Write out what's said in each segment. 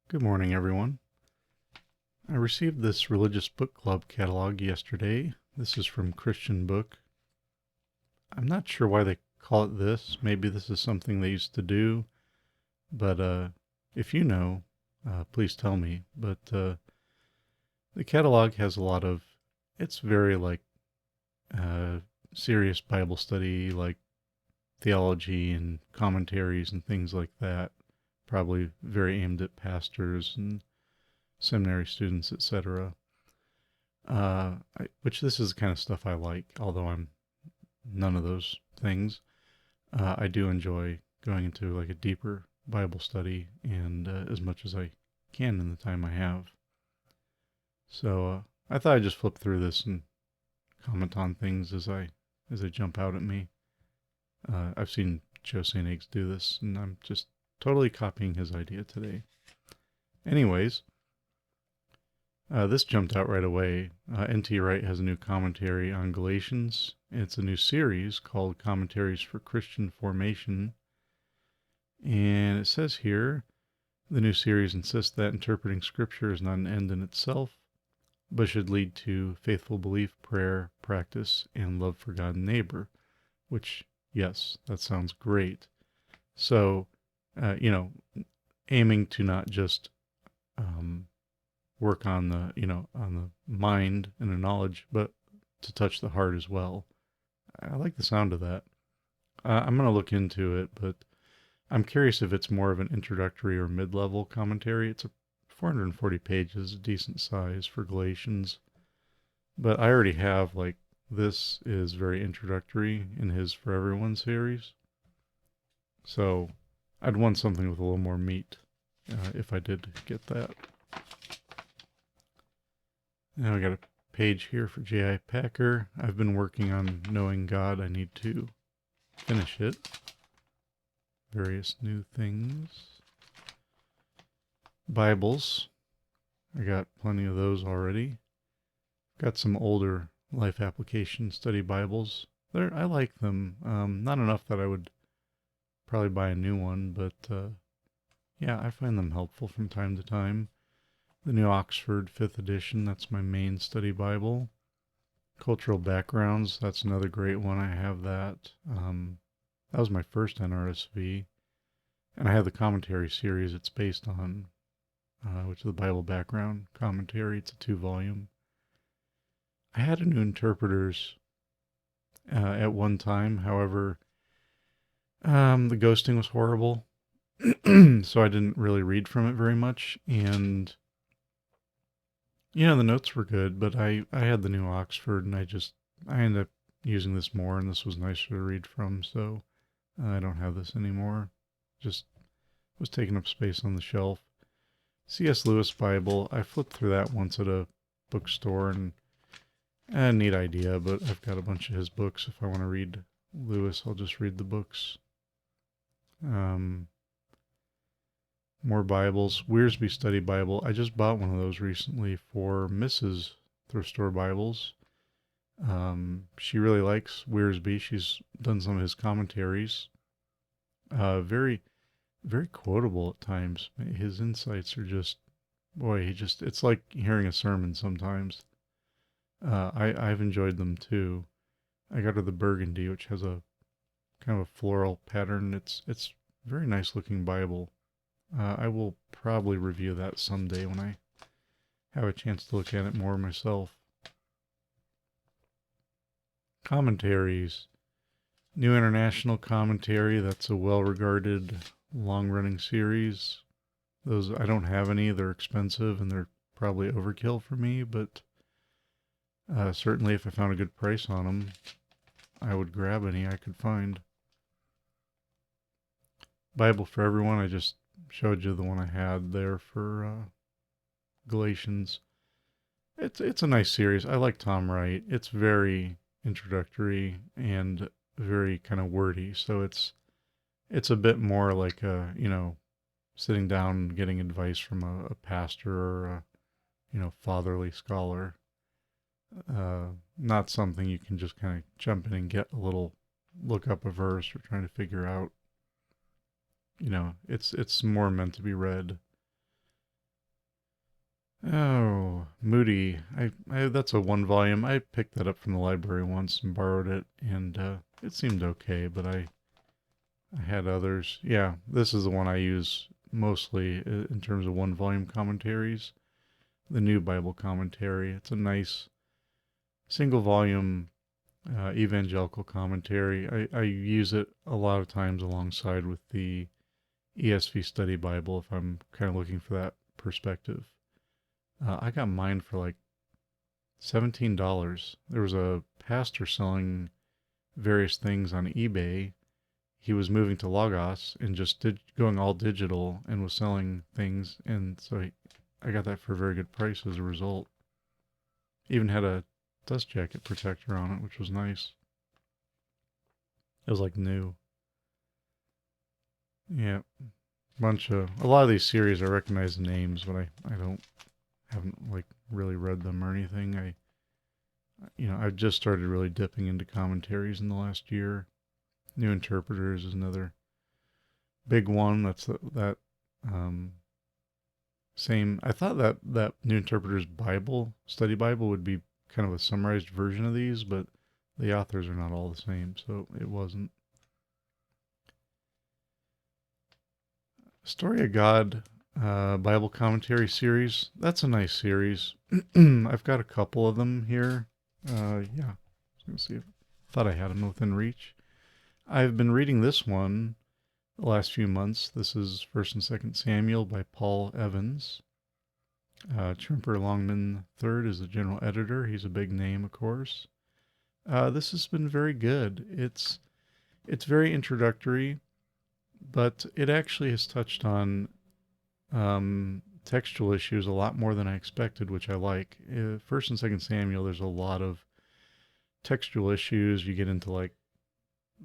Good morning, everyone. I received this religious book club catalog yesterday. This is from Christian Book. I'm not sure why they call it this. Maybe this is something they used to do, but if you know, please tell me. But the catalog has a lot of, it's very like uh, serious Bible study, like theology and commentaries and things like that. Probably very aimed at pastors and seminary students, etc. Which this is the kind of stuff I like, although I'm none of those things. I do enjoy going into like a deeper Bible study and as much as I can in the time I have. So I thought I'd just flip through this and comment on things as they jump out at me. I've seen Joe St. Eggs do this, and I'm just totally copying his idea today. Anyways, this jumped out right away. NTrite has a new commentary on Galatians. It's a new series called Commentaries for Christian Formation. And it says here, the new series insists that interpreting Scripture is not an end in itself, but should lead to faithful belief, prayer, practice, and love for God and neighbor. Which, yes, that sounds great. So, aiming to not just work on the mind and the knowledge, but to touch the heart as well. I like the sound of that. I'm going to look into it, but I'm curious if it's more of an introductory or mid-level commentary. It's a 440 pages, a decent size for Galatians, but I already have this is very introductory in his For Everyone series, so I'd want something with a little more meat if I did get that. Now I got a page here for J.I. Packer. I've been working on Knowing God. I need to finish it. Various new things. Bibles. I got plenty of those already. Got some older Life Application Study Bibles. I like them. Not enough that I would probably buy a new one, but yeah, I find them helpful from time to time. The New Oxford 5th edition, that's my main study Bible. Cultural Backgrounds, that's another great one. I have that. That was my first NRSV. And I have the commentary series it's based on, which is the Bible Background Commentary. It's a 2-volume. I had a New Interpreters at one time. However, the ghosting was horrible. So I didn't really read from it very much. And the notes were good, but I had the New Oxford, and I ended up using this more, and this was nicer to read from, so I don't have this anymore. Just was taking up space on the shelf. C.S. Lewis Bible, I flipped through that once at a bookstore, and a neat idea, but I've got a bunch of his books. If I want to read Lewis, I'll just read the books. More Bibles. Wiersbe Study Bible. I just bought one of those recently for Mrs. Thrift Store Bibles. She really likes Wiersbe. She's done some of his commentaries. Very, very quotable at times. His insights are just, boy, it's like hearing a sermon sometimes. I've enjoyed them too. I got her the Burgundy, which has a kind of a floral pattern. It's very nice looking Bible. I will probably review that someday when I have a chance to look at it more myself. Commentaries. New International Commentary. That's a well-regarded, long-running series. Those, I don't have any. They're expensive and they're probably overkill for me, but certainly if I found a good price on them, I would grab any I could find. Bible for Everyone. I just showed you the one I had there for Galatians. It's a nice series. I like Tom Wright. It's very introductory and very kind of wordy. So it's a bit more like sitting down and getting advice from a pastor or a fatherly scholar. Not something you can just kind of jump in and get a little look up a verse or trying to figure out. It's more meant to be read. Oh, Moody. I that's a one volume. I picked that up from the library once and borrowed it, and it seemed okay, but I had others. Yeah, this is the one I use mostly in terms of one volume commentaries. The New Bible Commentary. It's a nice single volume evangelical commentary. I use it a lot of times alongside with the ESV Study Bible if I'm kind of looking for that perspective. I got mine for like $17. There was a pastor selling various things on eBay. He was moving to Lagos and just going all digital and was selling things, and so I got that for a very good price as a result. Even had a dust jacket protector on it, which was nice. It was like new. Yeah, a lot of these series I recognize the names, but I haven't like really read them or anything. I've just started really dipping into commentaries in the last year. New Interpreters is another big one. That's that um, same. I thought that New Interpreters Bible study Bible would be kind of a summarized version of these, but the authors are not all the same, so it wasn't. Story of God Bible commentary series. That's a nice series. I've got a couple of them here. Yeah, I was gonna see if thought I had them within reach. I've been reading this one the last few months. This is First and Second Samuel by Paul Evans. Trimper Longman III is the general editor. He's a big name, of course. This has been very good. It's very introductory, but it actually has touched on textual issues a lot more than I expected, which I like. First and Second Samuel, there's a lot of textual issues. You get into like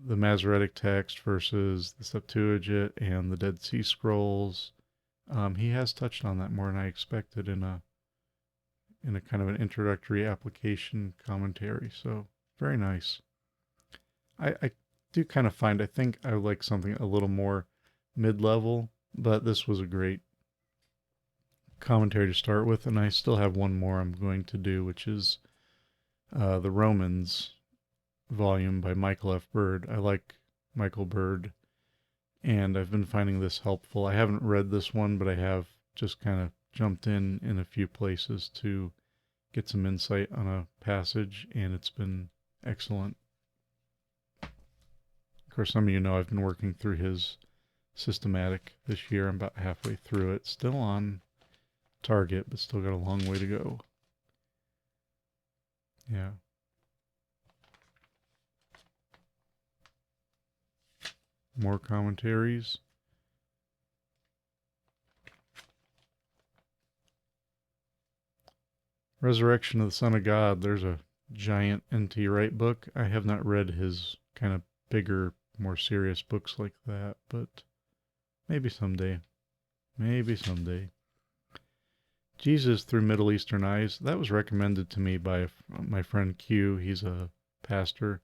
the Masoretic text versus the Septuagint and the Dead Sea Scrolls. He has touched on that more than I expected in a kind of an introductory application commentary. So very nice. I do kind of find I think I would like something a little more mid-level, but this was a great commentary to start with, and I still have one more I'm going to do, which is the Romans volume by Michael F. Bird. I like Michael Bird, and I've been finding this helpful. I haven't read this one, but I have just kind of jumped in a few places to get some insight on a passage, and it's been excellent. Of course, some of you know I've been working through his systematic this year. I'm about halfway through it. Still on target, but still got a long way to go. Yeah. More commentaries. Resurrection of the Son of God. There's a giant NTrite book. I have not read his kind of bigger, more serious books like that, but maybe someday. Maybe someday. Jesus Through Middle Eastern Eyes. That was recommended to me by my friend Q. He's a pastor.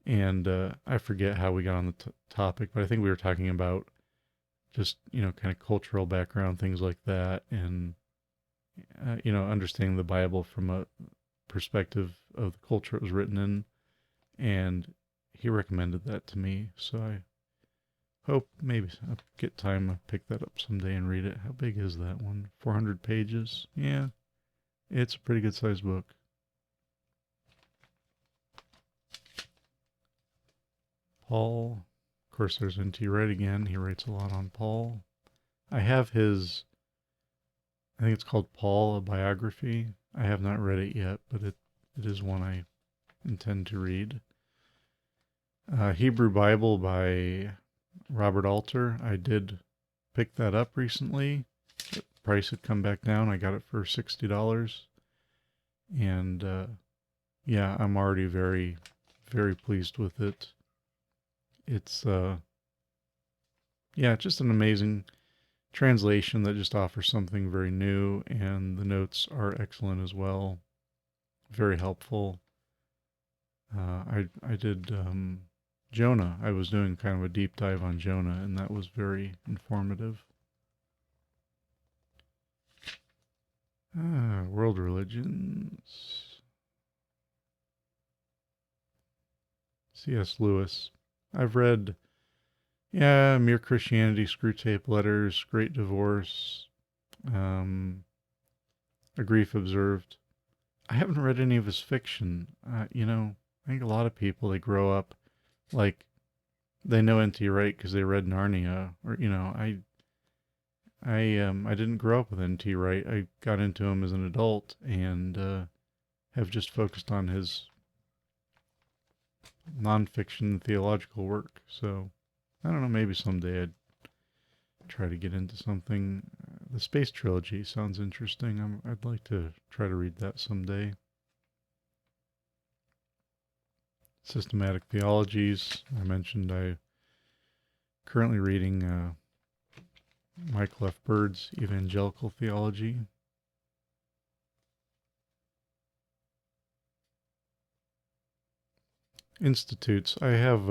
And I forget how we got on the topic, but I think we were talking about just, kind of cultural background, things like that, and, understanding the Bible from a perspective of the culture it was written in. And he recommended that to me, so I hope maybe I'll get time to pick that up someday and read it. How big is that one? 400 pages? Yeah, it's a pretty good sized book. Paul. Of course, there's NTrite again. He writes a lot on Paul. I have his, I think it's called Paul, a biography. I have not read it yet, but it is one I intend to read. Hebrew Bible by Robert Alter. I did pick that up recently. The price had come back down. I got it for $60. And yeah, I'm already very, very pleased with it. It's just an amazing translation that just offers something very new, and the notes are excellent as well. Very helpful. I did Jonah. I was doing kind of a deep dive on Jonah, and that was very informative. world religions. C.S. Lewis. I've read, Mere Christianity, Screwtape Letters, Great Divorce, A Grief Observed. I haven't read any of his fiction. I think a lot of people, they grow up like they know NTrite because they read Narnia, or I didn't grow up with NTrite. I got into him as an adult and have just focused on his nonfiction theological work. So I don't know, maybe someday I'd try to get into something. The Space Trilogy sounds interesting. I'd like to try to read that someday. Systematic Theologies. I mentioned I currently reading Michael F. Bird's Evangelical Theology. Institutes. I have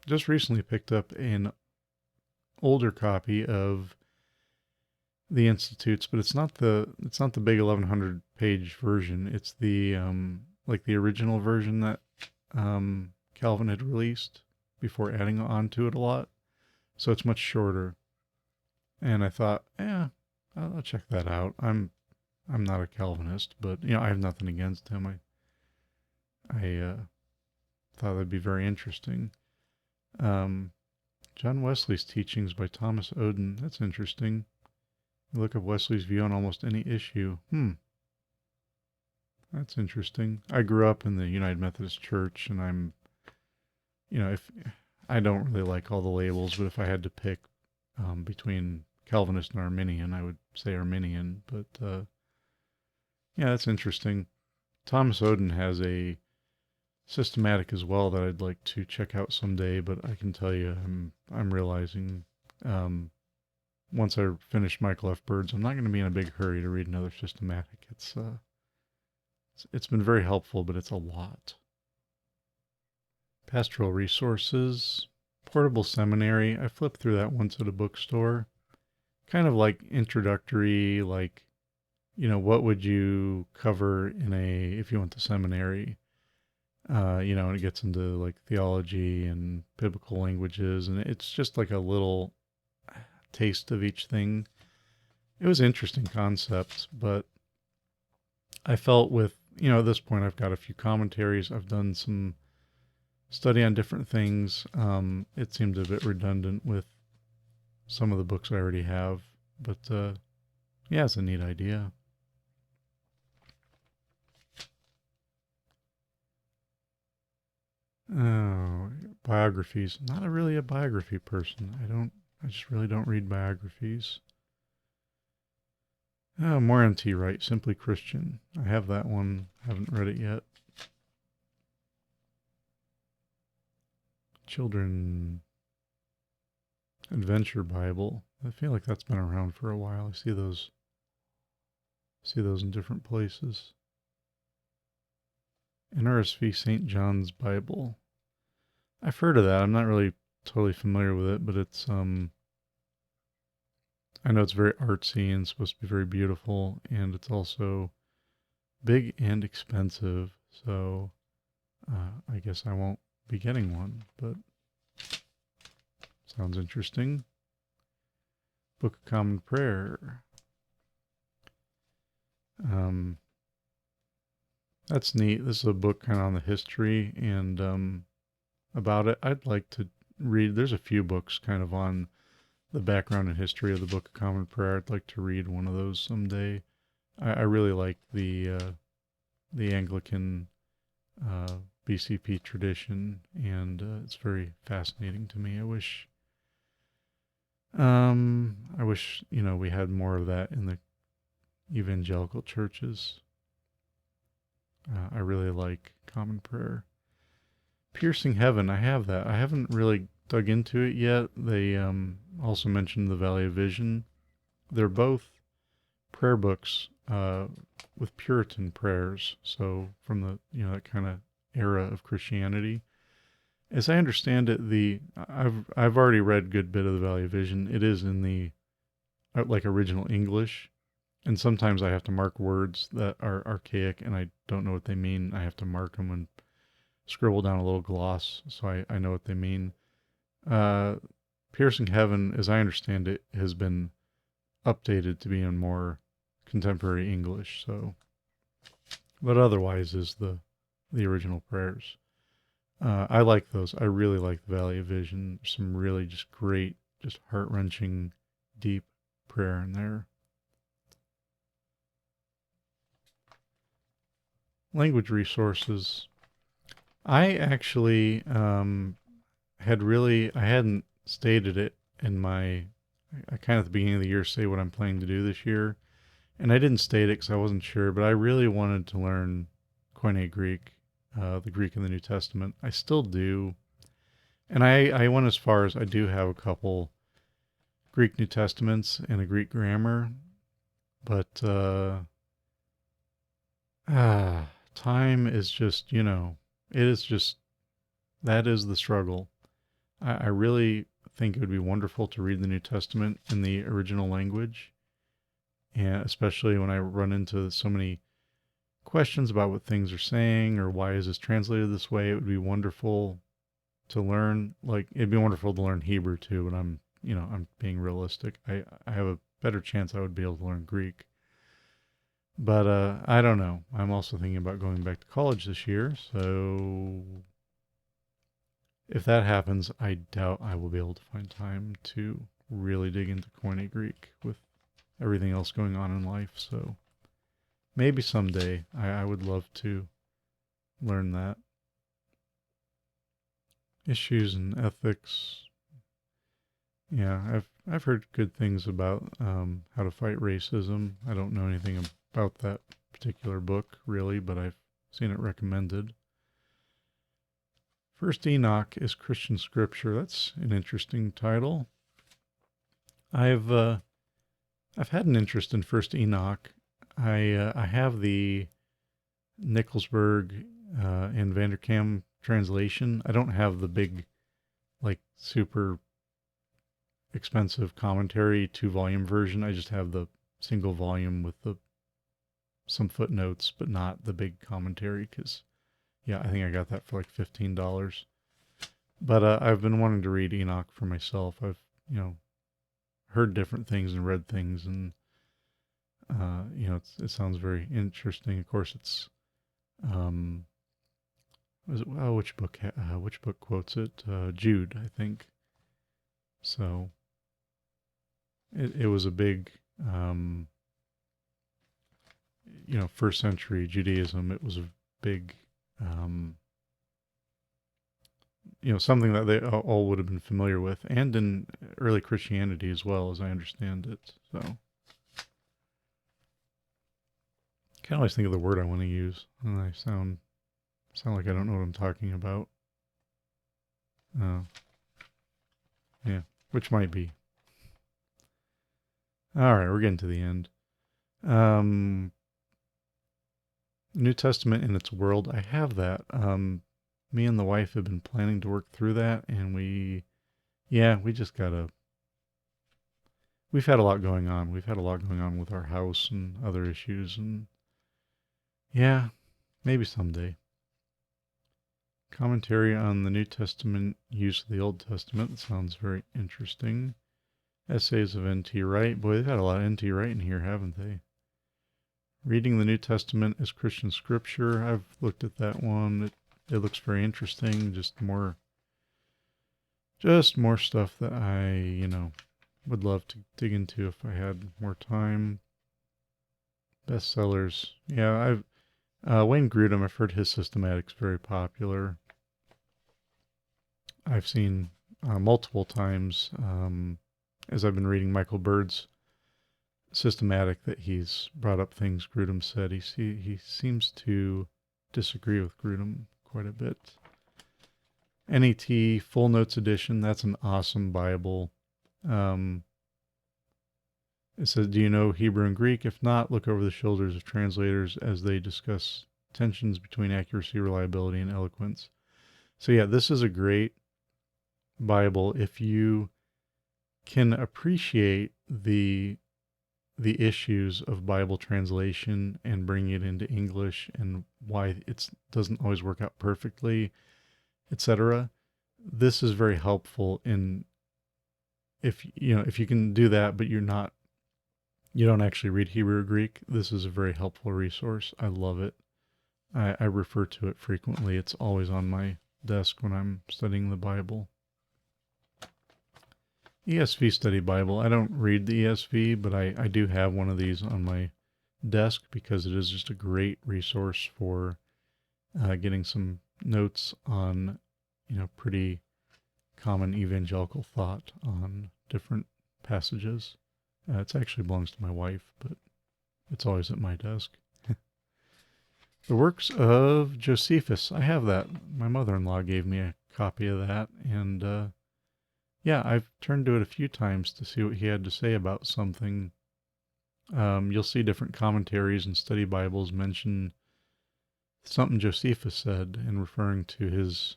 just recently picked up an older copy of the Institutes, but it's not the big 1100 page version. It's the like the original version that Calvin had released before adding on to it a lot. So it's much shorter. And I thought, I'll check that out. I'm not a Calvinist, but I have nothing against him. I thought that'd be very interesting. John Wesley's Teachings by Thomas Oden. That's interesting. You look up Wesley's view on almost any issue. That's interesting. I grew up in the United Methodist Church, and if I don't really like all the labels, but if I had to pick between Calvinist and Arminian, I would say Arminian. But that's interesting. Thomas Oden has a systematic as well that I'd like to check out someday, but I can tell you, I'm realizing once I finish Michael F. Bird's, I'm not going to be in a big hurry to read another systematic. It's been very helpful, but it's a lot. Pastoral Resources, Portable Seminary. I flipped through that once at a bookstore. Kind of like introductory, like, what would you cover if you went to seminary? And it gets into like theology and biblical languages, and it's just like a little taste of each thing. It was an interesting concept, but I felt with, at this point I've got a few commentaries. I've done some study on different things. It seemed a bit redundant with some of the books I already have, but it's a neat idea. Oh, biographies. Not really a biography person. I just really don't read biographies. Oh, more NTrite, Simply Christian. I have that one. Haven't read it yet. Children Adventure Bible. I feel like that's been around for a while. I see those in different places. NRSV St. John's Bible. I've heard of that. I'm not really totally familiar with it, but it's I know it's very artsy and supposed to be very beautiful, and it's also big and expensive. So I guess I won't be getting one, but sounds interesting. Book of Common Prayer. That's neat. This is a book kind of on the history and about it. I'd like to read. There's a few books kind of on the background and history of the Book of Common Prayer. I'd like to read one of those someday. I really like the Anglican BCP tradition, and it's very fascinating to me. I wish we had more of that in the evangelical churches. I really like Common Prayer. Piercing Heaven, I have that. I haven't really dug into it yet. They also mentioned the Valley of Vision. They're both prayer books with Puritan prayers, so from the that kind of era of Christianity. As I understand it, I've already read a good bit of the Valley of Vision. It is in the like original English, And sometimes I have to mark words that are archaic and I don't know what they mean. I have to mark them and scribble down a little gloss so I know what they mean. Uh, Piercing Heaven, as I understand it, has been updated to be in more contemporary English. So, but otherwise is the original prayers. I like those. I really like the Valley of Vision. Some really just great, just heart wrenching, deep prayer in there. Language resources. I actually I hadn't stated it in my, I kind of at the beginning of the year say what I'm planning to do this year. And I didn't state it because I wasn't sure, but I really wanted to learn Koine Greek, the Greek in the New Testament. I still do. And I went as far as I do have a couple Greek New Testaments and a Greek grammar, but time is just, it is just, that is the struggle. I really think it would be wonderful to read the New Testament in the original language, and especially when I run into so many questions about what things are saying or why is this translated this way. It would be wonderful to learn. Like it'd be wonderful to learn Hebrew too, but I'm being realistic. I have a better chance I would be able to learn Greek. But I don't know. I'm also thinking about going back to college this year, so if that happens, I doubt I will be able to find time to really dig into Koine Greek with everything else going on in life. So maybe someday I would love to learn that. Issues and ethics. Yeah, I've heard good things about how to fight racism. I don't know anything about that particular book really, but I've seen it recommended. First Enoch is Christian scripture. That's an interesting title. I've had an interest in First Enoch. I have the Nicholsburg and Vanderkam translation. I don't have the big, like super expensive commentary 2-volume version. I just have the single volume with some footnotes, but not the big commentary. Because yeah, I think I got that for like $15. But I've been wanting to read Enoch for myself. I've heard different things and read things, and it sounds very interesting. Of course, it's which book quotes it? Jude, I think. So it was a big, first century Judaism. It was a big, something that they all would have been familiar with, and in early Christianity as well, as I understand it. So can't always think of the word I want to use, and I sound like I don't know what I'm talking about. Yeah, which might be. All right, we're getting to the end. New Testament in its world. I have that. Me and the wife have been planning to work through that, and we just gotta. We've had a lot going on. We've had a lot going on with our house and other issues, and yeah, maybe someday. Commentary on the New Testament use of the Old Testament. That sounds very interesting. Essays of NTrite. Boy, they've had a lot of NTrite in here, haven't they? Reading the New Testament as Christian scripture. I've looked at that one. It looks very interesting. Just more stuff that I, would love to dig into if I had more time. Bestsellers. Yeah, Wayne Grudem, I've heard his systematic's very popular. I've seen multiple times as I've been reading Michael Bird's systematic that he's brought up things Grudem said. He seems to disagree with Grudem quite a bit. NET Full Notes Edition, that's an awesome Bible. It says, do you know Hebrew and Greek? If not, look over the shoulders of translators as they discuss tensions between accuracy, reliability, and eloquence. So yeah, this is a great Bible if you can appreciate the the issues of Bible translation and bringing it into English and why it doesn't always work out perfectly, etc. This is very helpful in if you can do that, but you don't actually read Hebrew or Greek. This is a very helpful resource. I love it. I refer to it frequently. It's always on my desk when I'm studying the Bible. ESV Study Bible. I don't read the ESV, but I do have one of these on my desk because it is just a great resource for getting some notes on, pretty common evangelical thought on different passages. It actually belongs to my wife, but it's always at my desk. The Works of Josephus. I have that. My mother-in-law gave me a copy of that, and yeah, I've turned to it a few times to see what he had to say about something. You'll see different commentaries and study Bibles mention something Josephus said in referring to his,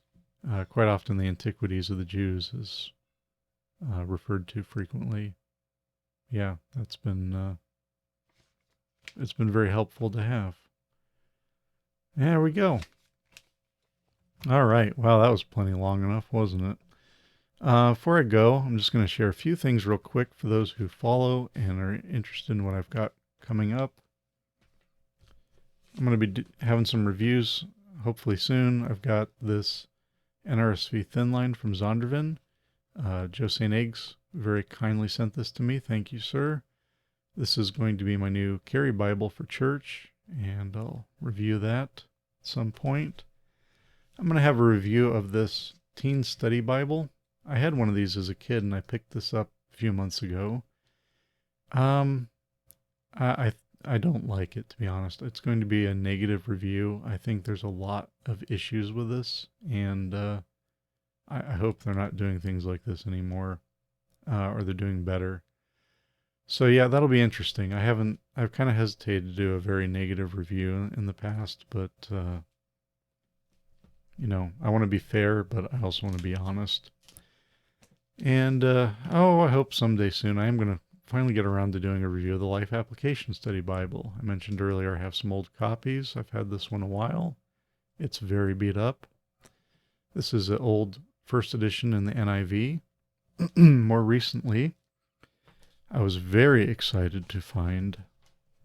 quite often the Antiquities of the Jews is referred to frequently. Yeah, it's been very helpful to have. There we go. All right. Wow, that was plenty long enough, wasn't it? Before I go, I'm just going to share a few things real quick for those who follow and are interested in what I've got coming up. I'm going to be having some reviews hopefully soon. I've got this NRSV thin line from Zondervan. Joe St. Eggs very kindly sent this to me. Thank you, sir. This is going to be my new Carry Bible for church, and I'll review that at some point. I'm going to have a review of this Teen Study Bible. I had one of these as a kid, and I picked this up a few months ago. I don't like it, to be honest. It's going to be a negative review. I think there's a lot of issues with this, and I hope they're not doing things like this anymore, or they're doing better. So yeah, that'll be interesting. I've kind of hesitated to do a very negative review in the past, but I want to be fair, but I also want to be honest. And I hope someday soon I am going to finally get around to doing a review of the Life Application Study Bible. I mentioned earlier I have some old copies. I've had this one a while. It's very beat up. This is an old first edition in the NIV. More recently, I was very excited to find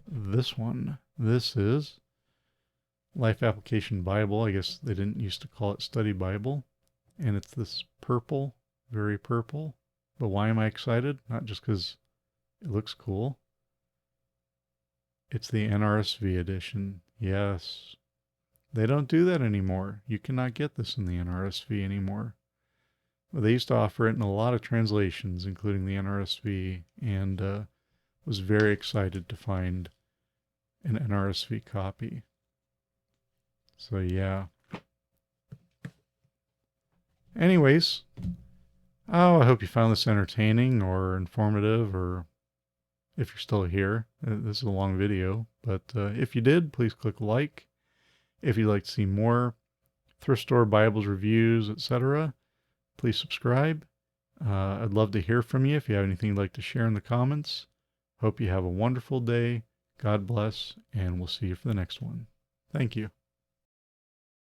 this one. This is Life Application Bible. I guess they didn't used to call it Study Bible. And it's this purple, very purple. But why am I excited? Not just because it looks cool. It's the NRSV edition. Yes. They don't do that anymore. You cannot get this in the NRSV anymore. Well, they used to offer it in a lot of translations, including the NRSV, and was very excited to find an NRSV copy. So yeah. Anyways, I hope you found this entertaining or informative, or if you're still here. This is a long video, but if you did, please click like. If you'd like to see more thrift store Bibles reviews, etc., please subscribe. I'd love to hear from you if you have anything you'd like to share in the comments. Hope you have a wonderful day. God bless, and we'll see you for the next one. Thank you.